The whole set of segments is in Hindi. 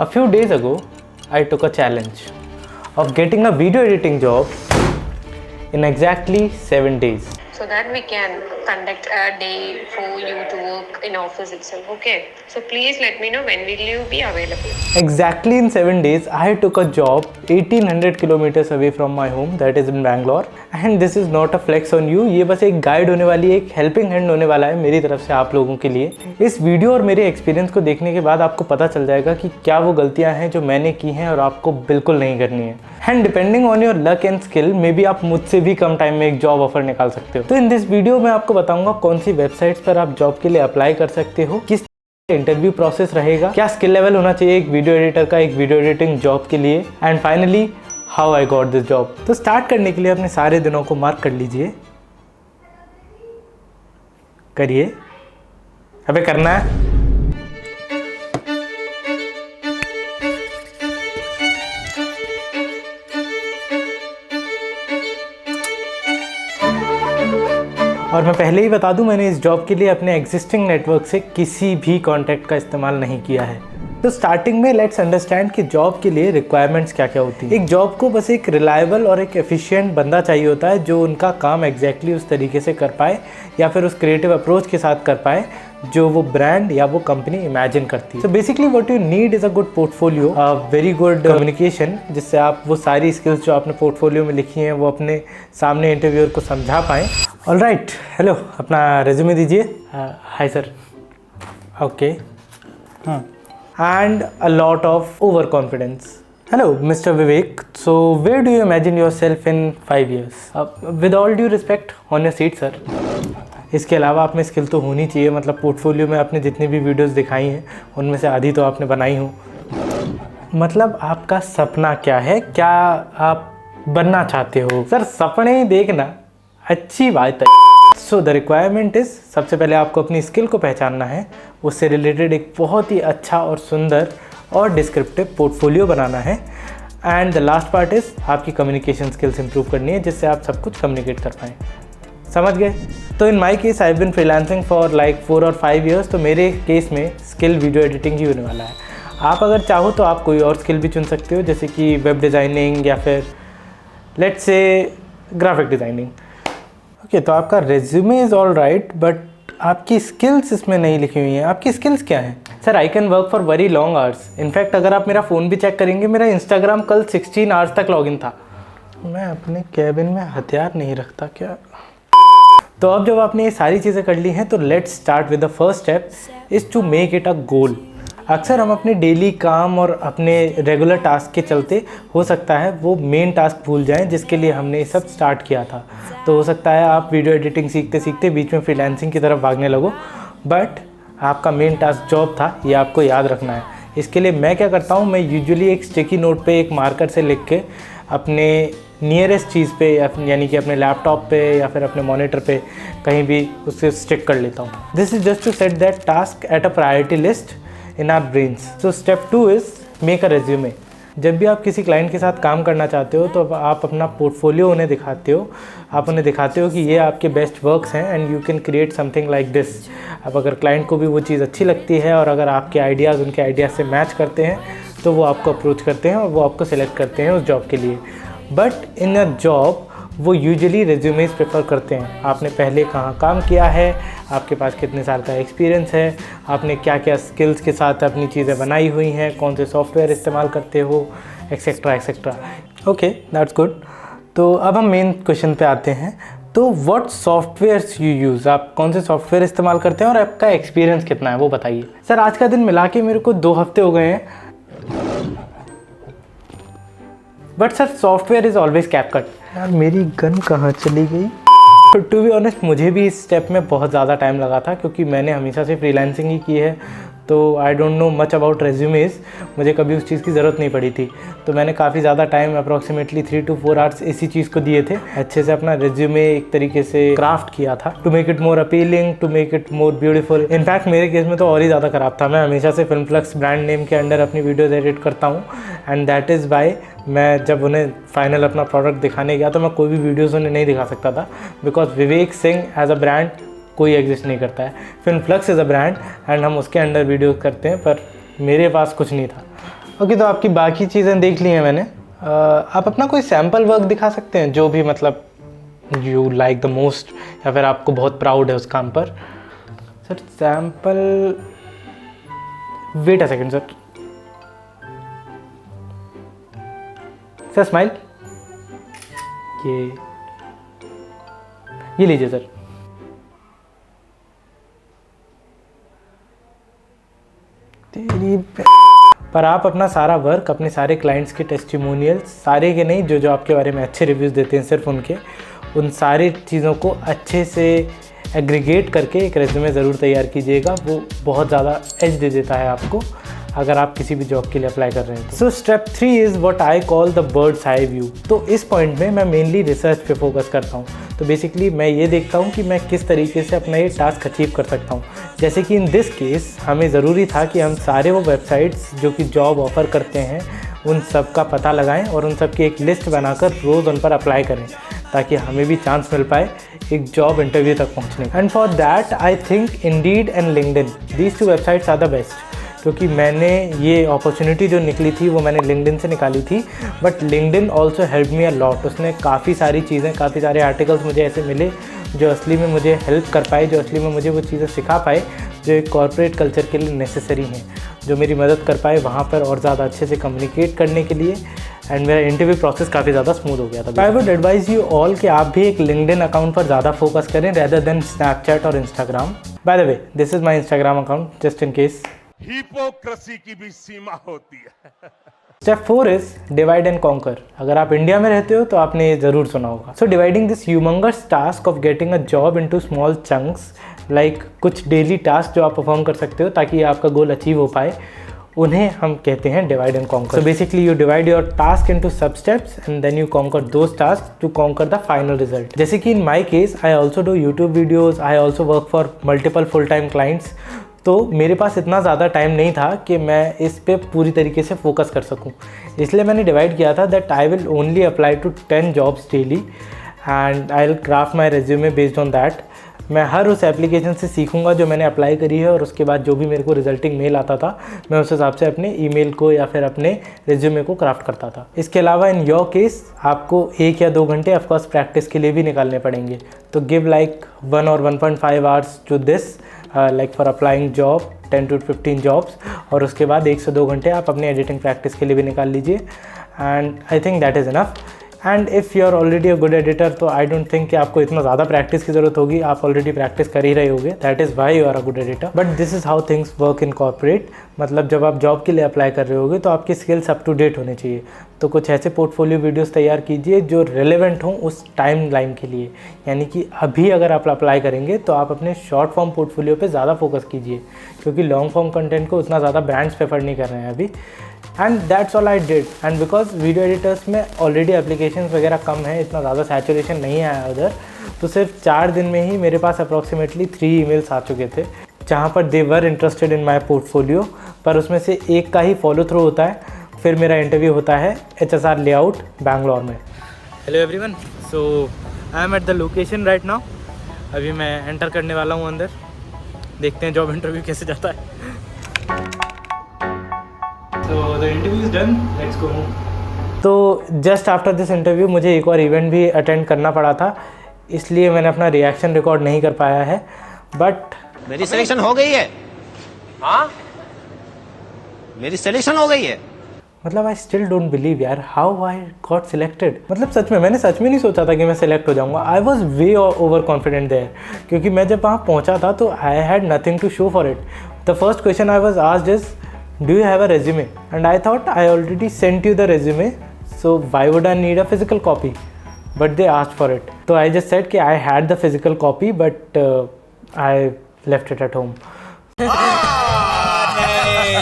A few days ago, I took a challenge of getting a video editing job in exactly 7 days. So that we can conduct a day for you to work in office itself. Okay. So please let me know when will you be available. Exactly in 7 days, I took a job 1800 kilometers away from my home, that is in Bangalore. And this is not a flex on you. ये बस एक गाइड होने वाली है, एक हेल्पिंग हैंड होने वाला है मेरी तरफ से आप लोगों के लिए। इस वीडियो और मेरे एक्सपीरियंस को देखने के बाद आपको पता चल जाएगा कि क्या वो गलतियां हैं जो मैंने की हैं और आपको बिल्कुल नहीं करनी है। And depending on your luck and skill, may be आप मुझसे भी कम टाइम में एक जॉब ऑफर निकाल सकते हो। तो इन दिस वीडियो में आपको बताऊंगा कौन सी वेबसाइट्स पर आप जॉब के लिए अप्लाई कर सकते हो, किस इंटरव्यू प्रोसेस रहेगा, क्या स्किल लेवल होना चाहिए एक वीडियो एडिटर का एक वीडियो एडिटिंग जॉब के लिए, and finally how I got this job. तो स्टार्ट करने के लिए अपने सारे दिनों को मार्क कर लीजिए। करिए, अबे करना है। और मैं पहले ही बता दूं, मैंने इस जॉब के लिए अपने एग्जिस्टिंग नेटवर्क से किसी भी कॉन्टैक्ट का इस्तेमाल नहीं किया है। तो स्टार्टिंग में लेट्स अंडरस्टैंड कि जॉब के लिए रिक्वायरमेंट्स क्या क्या होती है। एक जॉब को बस एक रिलायबल और एक एफिशिएंट बंदा चाहिए होता है जो उनका काम एग्जैक्टली उस तरीके से कर पाए या फिर उस क्रिएटिव अप्रोच के साथ कर पाए जो वो ब्रांड या वो कंपनी इमेजिन करती है। So basically what you need is a good portfolio, a very good communication, जिससे आप वो सारी स्किल्स जो आपने पोर्टफोलियो में लिखी हैं वो अपने सामने इंटरव्यूअर को समझा पाएँ। ऑलराइट, हेलो, अपना रेज्यूमे दीजिए। Hi sir. ओके, हाँ, and a lot of overconfidence. Hello, Mr. Vivek. So, where do you imagine yourself in 5 years? With all due respect, on your seat, sir. इसके अलावा आप में स्किल तो होनी चाहिए, मतलब पोर्टफोलियो में आपने जितनी भी वीडियोस दिखाई हैं उनमें से आधी तो आपने बनाई हो। मतलब आपका सपना क्या है, क्या आप बनना चाहते हो? सर, सपने ही देखना अच्छी बात है। सो द रिक्वायरमेंट इज़, सबसे पहले आपको अपनी स्किल को पहचानना है, उससे रिलेटेड एक बहुत ही अच्छा और सुंदर और डिस्क्रिप्टिव पोर्टफोलियो बनाना है, and the last part is आपकी कम्युनिकेशन स्किल्स इंप्रूव करनी है जिससे आप सब कुछ कम्युनिकेट कर पाएँ। समझ गए? तो in my case I have been freelancing for like 4 और 5 ईयर्स, तो मेरे केस में स्किल वीडियो एडिटिंग ही होने वाला है। आप अगर चाहो तो आप कोई और स्किल भी चुन सकते हो, जैसे कि वेब डिज़ाइनिंग या फिर let's say graphic designing. Okay, तो आपका resume is all right, but आपकी स्किल्स इसमें नहीं लिखी हुई हैं। आपकी स्किल्स क्या हैं? Sir, I can work for very long hours. In fact अगर आप मेरा फ़ोन भी चेक करेंगे, मेरा इंस्टाग्राम कल 16 आवर्स तक लॉगिन था। मैं अपने कैबिन में हथियार नहीं रखता क्या? तो अब जब आपने ये सारी चीज़ें कर ली हैं तो let's start with the first step is to make it a goal. अक्सर हम अपने डेली काम और अपने रेगुलर टास्क के चलते हो सकता है वो मेन टास्क भूल जाएं जिसके लिए हमने ये सब स्टार्ट किया था। तो हो सकता है आप वीडियो एडिटिंग सीखते सीखते बीच में फ्रीलांसिंग की तरफ भागने लगो, बट आपका मेन टास्क जॉब था, ये आपको याद रखना है। इसके लिए मैं क्या करता हूँ, मैं यूजुअली एक स्टिकी नोट पे एक मार्कर से लिख के अपने नियरेस्ट चीज़ पे यानी कि अपने लैपटॉप पे या फिर अपने मॉनिटर पे कहीं भी उससे स्टिक कर लेता हूँ। This is just to set that task at a priority list in our brains. So step 2 is make a resume. जब भी आप किसी क्लाइंट के साथ काम करना चाहते हो तो आप अपना पोर्टफोलियो उन्हें दिखाते हो, आप उन्हें दिखाते हो कि ये आपके बेस्ट वर्क्स हैं and you can create something like this. अब अगर क्लाइंट को भी वो चीज़ अच्छी लगती है और अगर आपके आइडियाज़ उनके आइडियाज़ से मैच करते हैं तो वो आपको अप्रोच करते हैं और वो आपको सिलेक्ट करते हैं उस जॉब के लिए। बट इन अ जॉब वो यूजुअली रेज्यूमेस प्रेफर करते हैं। आपने पहले कहाँ काम किया है, आपके पास कितने साल का एक्सपीरियंस है, आपने क्या क्या स्किल्स के साथ अपनी चीज़ें बनाई हुई हैं, कौन से सॉफ्टवेयर इस्तेमाल करते हो, etcetera etcetera. Okay, that's good. तो अब हम मेन क्वेश्चन पे आते हैं। तो व्हाट सॉफ्टवेयर्स यू यूज़, आप कौन से सॉफ्टवेयर इस्तेमाल करते हैं और आपका एक्सपीरियंस कितना है वो बताइए। सर, आज का दिन मिला के मेरे को 2 हफ्ते हो गए हैं, but sir software is always CapCut. यार, मेरी गन कहाँ चली गई? टू बी ऑनेस्ट, मुझे भी इस स्टेप में बहुत ज़्यादा टाइम लगा था क्योंकि मैंने हमेशा से फ्रीलांसिंग ही की है, तो I don't know much about resumes, मुझे कभी उस चीज़ की ज़रूरत नहीं पड़ी थी। तो मैंने काफ़ी ज़्यादा टाइम अप्रॉक्सीमेटली 3 to 4 आवर्स इसी चीज़ को दिए थे। अच्छे से अपना रेज्यूमे एक तरीके से क्राफ्ट किया था to make it more appealing, to make it more beautiful. In fact मेरे केस में तो और ही ज़्यादा ख़राब था। मैं हमेशा से फिल्मफ्लक्स ब्रांड नेम के अंडर अपनी वीडियोज़ एडिट करता हूँ, एंड दैट इज़ वाई मैं जब उन्हें फाइनल अपना प्रोडक्ट दिखाने गया तो मैं कोई भी वीडियोज़ उन्हें नहीं दिखा सकता था, because Vivek Singh as a brand कोई एग्जिस्ट नहीं करता है। Filmflux is a brand and हम उसके अंडर वीडियोस करते हैं, पर मेरे पास कुछ नहीं था। ओके, तो आपकी बाकी चीज़ें देख ली हैं मैंने। आप अपना कोई सैम्पल वर्क दिखा सकते हैं जो भी मतलब यू लाइक द मोस्ट, या फिर आपको बहुत प्राउड है उस काम पर। Sir sample, wait a second sir. Sir smile, ये लीजिए सर। तेरी पर आप अपना सारा वर्क, अपने सारे क्लाइंट्स के टेस्टिमोनियल्स, सारे के नहीं, जो जो आपके बारे में अच्छे रिव्यूज़ देते हैं सिर्फ उनके, उन सारी चीज़ों को अच्छे से एग्रीगेट करके एक रेज्यूमे ज़रूर तैयार कीजिएगा। वो बहुत ज़्यादा एज दे देता है आपको अगर आप किसी भी जॉब के लिए अप्लाई कर रहे हैं। So step 3 is what I call the birds eye view. तो इस पॉइंट में मैं मेनली रिसर्च पे फोकस करता हूँ। तो बेसिकली मैं ये देखता हूँ कि मैं किस तरीके से अपना ये टास्क अचीव कर सकता हूँ। जैसे कि इन दिस केस हमें ज़रूरी था कि हम सारे वो वेबसाइट्स जो कि जॉब ऑफ़र करते हैं उन सब का पता लगाएं और उन सब की एक लिस्ट बनाकर रोज़ उन पर अप्लाई करें, ताकि हमें भी चांस मिल पाए एक जॉब इंटरव्यू तक पहुंचने का। And for that I think Indeed and LinkedIn, these two websites are the best. क्योंकि मैंने ये अपॉर्चुनिटी जो निकली थी वो मैंने लिंक्डइन से निकाली थी, but LinkedIn also help me a lot. उसने काफ़ी सारी चीज़ें, काफ़ी सारे आर्टिकल्स मुझे ऐसे मिले जो असली में मुझे हेल्प कर पाए, जो असली में मुझे वो चीज़ें सिखा पाए जो एक कॉर्पोरेट कल्चर के लिए नेसेसरी हैं, जो मेरी मदद कर पाए वहाँ पर और ज़्यादा अच्छे से कम्युनिकेट करने के लिए। एंड मेरा इंटरव्यू प्रोसेस काफ़ी ज़्यादा स्मूथ हो गया था। I would advise you all कि आप भी एक लिंक्डइन अकाउंट पर ज़्यादा फोकस करें रेदर देन स्नैपचैट और Instagram. By the way, this is my Instagram account, just in case. Hypocrisy की भी सीमा होती है। Step 4 is divide and conquer. अगर आप इंडिया में रहते हो तो आपने ये ज़रूर सुना होगा। So dividing this humongous task of getting a job into small chunks, like कुछ डेली टास्क जो आप परफॉर्म कर सकते हो ताकि आपका गोल अचीव हो पाए, उन्हें हम कहते हैं divide and conquer. So basically you divide your task into sub steps and then you conquer those task to conquer the final result. जैसे कि in my case I also do YouTube videos, I also work for multiple full time clients. तो मेरे पास इतना ज़्यादा टाइम नहीं था कि मैं इस पे पूरी तरीके से फोकस कर सकूं, इसलिए मैंने डिवाइड किया था that I will only apply to 10 jobs daily and I will craft my resume based on that. मैं हर उस एप्लीकेशन से सीखूंगा जो मैंने अप्लाई करी है और उसके बाद जो भी मेरे को रिजल्टिंग मेल आता था मैं उस हिसाब से अपने ईमेल को या फिर अपने रेज्यूमे को क्राफ्ट करता था। इसके अलावा इन योर केस आपको 1 या 2 घंटे ऑफकोर्स प्रैक्टिस के लिए भी निकालने पड़ेंगे। तो गिव लाइक 1 और 1.5 hours to this, like for applying job 10 to 15 jobs, और उसके बाद 1 से 2 घंटे आप अपनी एडिटिंग प्रैक्टिस के लिए भी निकाल लीजिए। And I think that is enough. And if you are already a good editor तो आई डोंट थिंक कि आपको इतना ज़्यादा प्रैक्टिस की ज़रूरत होगी, आप ऑलरेडी प्रैक्टिस कर ही रहे होगे, that is why you are a good editor. But this is how things work in corporate. मतलब जब आप जॉब के लिए अप्लाई कर रहे होगे तो आपकी स्किल्स अप टू डेट होने चाहिए। तो कुछ ऐसे पोर्टफोलियो वीडियोस तैयार कीजिए जो रेलेवेंट हों उस टाइम लाइन के लिए, यानी कि अभी अगर आप अप्लाई करेंगे तो आप अपने शॉर्ट फॉर्म पोर्टफोलियो पे ज़्यादा फोकस कीजिए, क्योंकि लॉन्ग फॉर्म कंटेंट को उतना ज़्यादा ब्रांड्स प्रेफर नहीं कर रहे हैं अभी। And that's all I did. And because video editors में ऑलरेडी एप्लीकेशंस वगैरह कम है, इतना ज़्यादा सैचुरेशन नहीं आया उधर, तो सिर्फ 4 दिन में ही मेरे पास अप्रॉक्सीमेटली 3 ईमेल्स आ चुके थे जहाँ पर दे were interested in my portfolio. पर उसमें से एक का ही फॉलो थ्रू होता है, फिर मेरा इंटरव्यू होता है HSR लेआउट बैंगलोर में। Hello everyone, so I am at the location right now. अभी मैं एंटर करने वाला हूँ अंदर, देखते हैं जॉब इंटरव्यू कैसे जाता है। So the interview is done. Let's go home. तो जस्ट आफ्टर दिस इंटरव्यू मुझे एक और इवेंट भी अटेंड करना पड़ा था, इसलिए मैंने अपना रिएक्शन रिकॉर्ड नहीं कर पाया है। बट मेरी सिलेक्शन हो गई है। हाँ, मेरी सिलेक्शन हो गई है। मतलब आई स्टिल डोंट बिलीव यार हाउ आई गॉट सिलेक्टेड। मतलब सच में मैंने सच में नहीं सोचा था कि मैं सिलेक्ट हो जाऊंगा। I was way over confident there, क्योंकि मैं जब वहाँ पहुँचा था तो I had nothing to show for it. The first question I was asked is, do you have a resume? And I thought I already sent you the resume, so why would I need a physical copy? But they asked for it. So I just said कि I had the physical copy but I left it at home.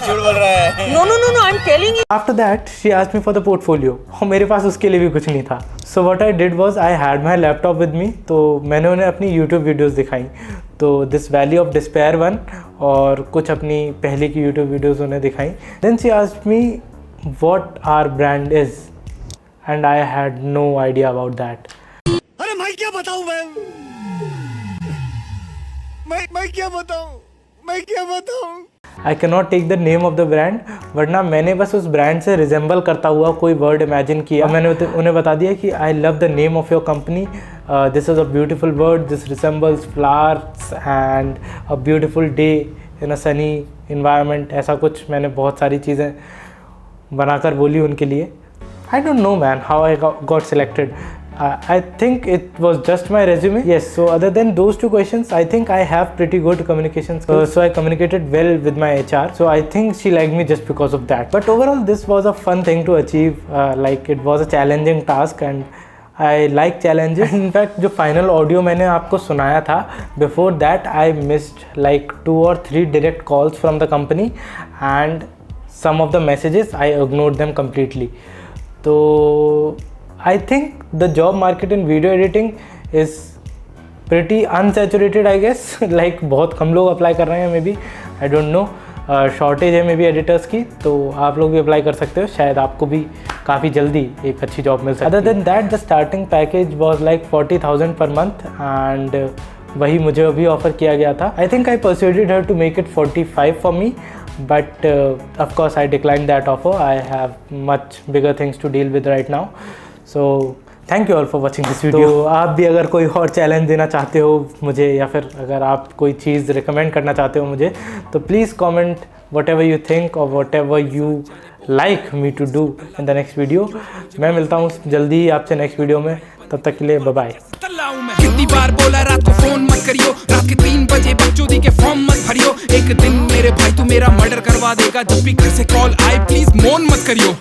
झूठ बोल रहा है। No, I'm telling you. After that, she asked me for the portfolio. और मेरे पास उसके लिए भी कुछ नहीं था. So what I did was I had my laptop with me. तो मैंने उन्हें अपनी YouTube वीडियोस दिखाई. तो दिस वैली ऑफ डिस्पेयर 1 और कुछ अपनी पहले की YouTube वीडियोस उन्हें दिखाई. Then she asked me what our brand is, and I had no idea about that. अरे मैं क्या बताऊं मैं क्या बताऊं I can not take the name of the brand, वरना मैंने बस उस ब्रांड से रिजेंबल करता हुआ कोई वर्ड इमेजिन किया। मैंने उन्हें बता दिया कि I love the name of your company, this is a beautiful word, this resembles flowers and a beautiful day in a Sunny environment. ऐसा कुछ मैंने बहुत सारी चीज़ें बनाकर बोली उनके लिए। आई don't no man how I got selected. I think it was just my resume. Yes, so other than those two questions, I think I have pretty good communication skills. So I communicated well with my HR. So I think she liked me just because of that. But overall, this was a fun thing to achieve. Like it was a challenging task and I like challenges. In fact, जो final audio मैंने आपको सुनाया था, before that I missed like 2 or 3 direct calls from the company and some of the messages I ignored them completely. So I think the job market in video editing is pretty unsaturated, I guess. like बहुत कम लोग अप्लाई कर रहे हैं, may be, I don't no, shortage है मे बी एडिटर्स की, तो आप लोग भी अप्लाई कर सकते हो, शायद आपको भी काफ़ी जल्दी एक अच्छी जॉब मिल सकती है। Other than that the starting package was like 40,000 per month and वही मुझे अभी ऑफर किया गया था। I think I persuaded her to make it 45 for me, but of course I declined that offer. I have much bigger things to deal with right now. So thank you all for watching this video. तो आप भी अगर कोई और चैलेंज देना चाहते हो मुझे, या फिर अगर आप कोई चीज़ रिकमेंड करना चाहते हो मुझे, तो please comment whatever you think or whatever you like me to do in the next video. मैं मिलता हूँ जल्दी आपसे नेक्स्ट वीडियो में, तब तक के लिए बाय बाय। कितनी बार बोला रात को फोन मत करियो, रात के 3 बजे बकचोदी के फॉर्म मत भरियो, एक दिन मेरे भाई तू मेरा मर्डर करवा देगा, जब भी घर से कॉल आए प्लीज मोन मत करियो।